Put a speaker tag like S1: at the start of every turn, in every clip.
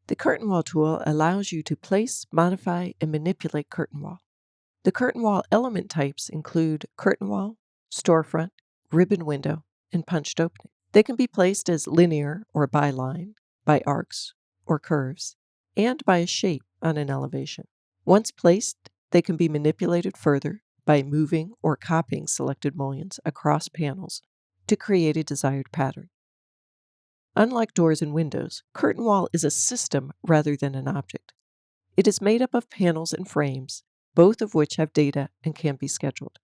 S1: The curtain wall tool allows you to place, modify, and manipulate curtain wall. The curtain wall element types include curtain wall, storefront, ribbon window, and punched opening. They can be placed as linear or by line, by arcs or curves, and by a shape on an elevation. Once placed, they can be manipulated further by moving or copying selected mullions across panels to create a desired pattern. Unlike doors and windows, curtain wall is a system rather than an object. It is made up of panels and frames, both of which have data and can be scheduled.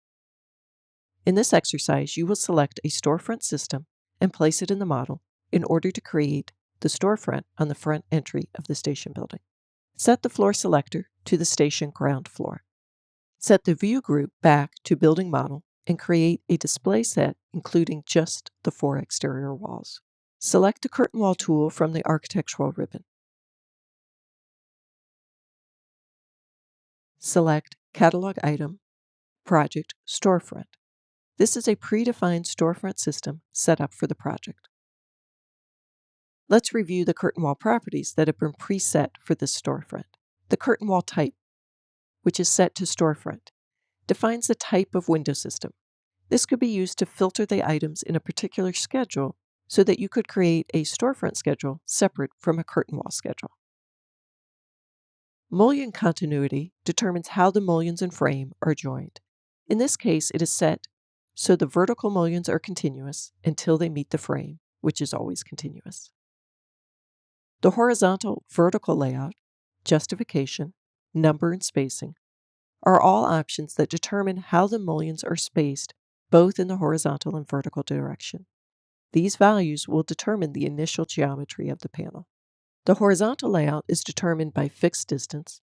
S1: In this exercise, you will select a storefront system and place it in the model in order to create the storefront on the front entry of the station building. Set the floor selector to the station ground floor. Set the view group back to building model and create a display set including just the 4 exterior walls. Select the curtain wall tool from the architectural ribbon. Select Catalog Item, Project Storefront. This is a predefined storefront system set up for the project. Let's review the curtain wall properties that have been preset for this storefront. The curtain wall type, which is set to storefront, defines the type of window system. This could be used to filter the items in a particular schedule so that you could create a storefront schedule separate from a curtain wall schedule. Mullion Continuity determines how the mullions and frame are joined. In this case, it is set so the vertical mullions are continuous until they meet the frame, which is always continuous. The horizontal vertical layout, justification, number, and spacing are all options that determine how the mullions are spaced both in the horizontal and vertical direction. These values will determine the initial geometry of the panel. The horizontal layout is determined by fixed distance,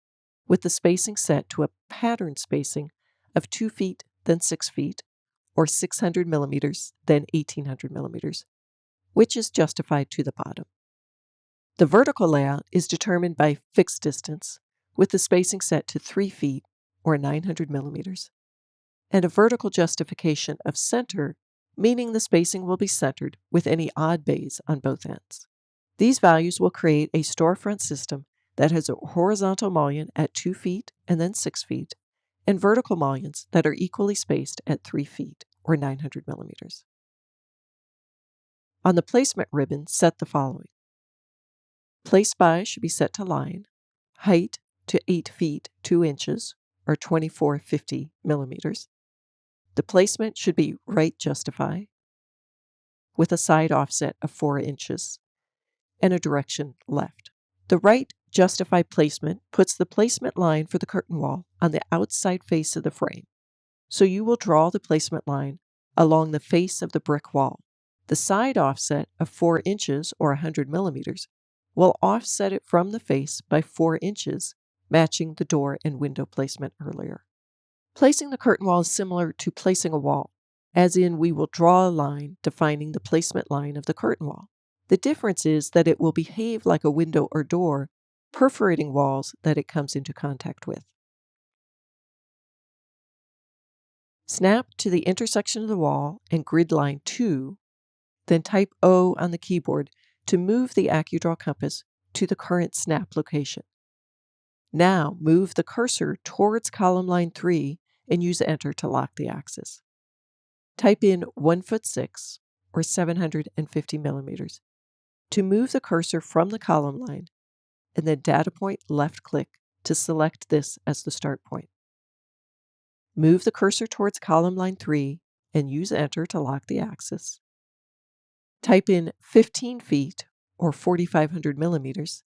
S1: with the spacing set to a pattern spacing of 2 feet, then 6 feet, or 600 millimeters, then 1800 millimeters, which is justified to the bottom. The vertical layout is determined by fixed distance, with the spacing set to 3 feet, or 900 millimeters, and a vertical justification of center, meaning the spacing will be centered with any odd bays on both ends. These values will create a storefront system that has a horizontal mullion at 2 feet and then 6 feet, and vertical mullions that are equally spaced at 3 feet, or 900 millimeters. On the placement ribbon, set the following. Place by should be set to line, height to 8 feet 2 inches, or 2450 millimeters. The placement should be right justify, with a side offset of 4 inches, and a direction left. The right justify placement puts the placement line for the curtain wall on the outside face of the frame, so you will draw the placement line along the face of the brick wall. The side offset of 4 inches, or 100 millimeters, will offset it from the face by 4 inches, matching the door and window placement earlier. Placing the curtain wall is similar to placing a wall, as in we will draw a line defining the placement line of the curtain wall. The difference is that it will behave like a window or door, perforating walls that it comes into contact with. Snap to the intersection of the wall and grid line 2, then type O on the keyboard to move the AccuDraw compass to the current snap location. Now move the cursor towards column line 3 and use Enter to lock the axis. Type in 1 foot 6, or 750 millimeters, to move the cursor from the column line, and then data point left click to select this as the start point. Move the cursor towards column line 3 and use Enter to lock the axis. Type in 15 feet, or 4,500 millimeters,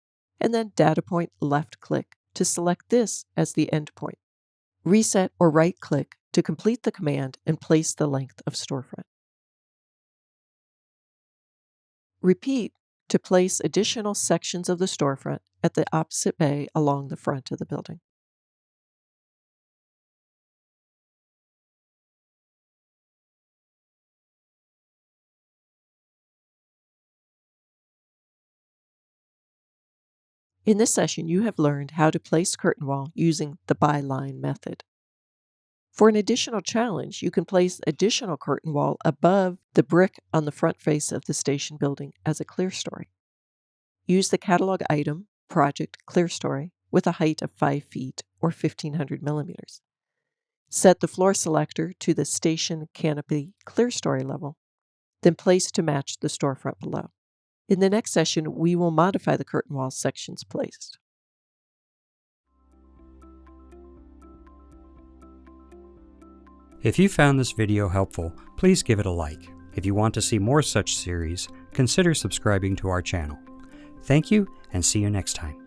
S1: and then data point left click to select this as the end point. Reset or right click to complete the command and place the length of storefront. Repeat to place additional sections of the storefront at the opposite bay along the front of the building. In this session, you have learned how to place curtain wall using the by-line method. For an additional challenge, you can place additional curtain wall above the brick on the front face of the station building as a clear story. Use the catalog item, project clear story with a height of 5 feet or 1,500 millimeters. Set the floor selector to the station canopy clear story level, then place to match the storefront below. In the next session, we will modify the curtain wall sections placed.
S2: If you found this video helpful, please give it a like. If you want to see more such series, consider subscribing to our channel. Thank you, and see you next time.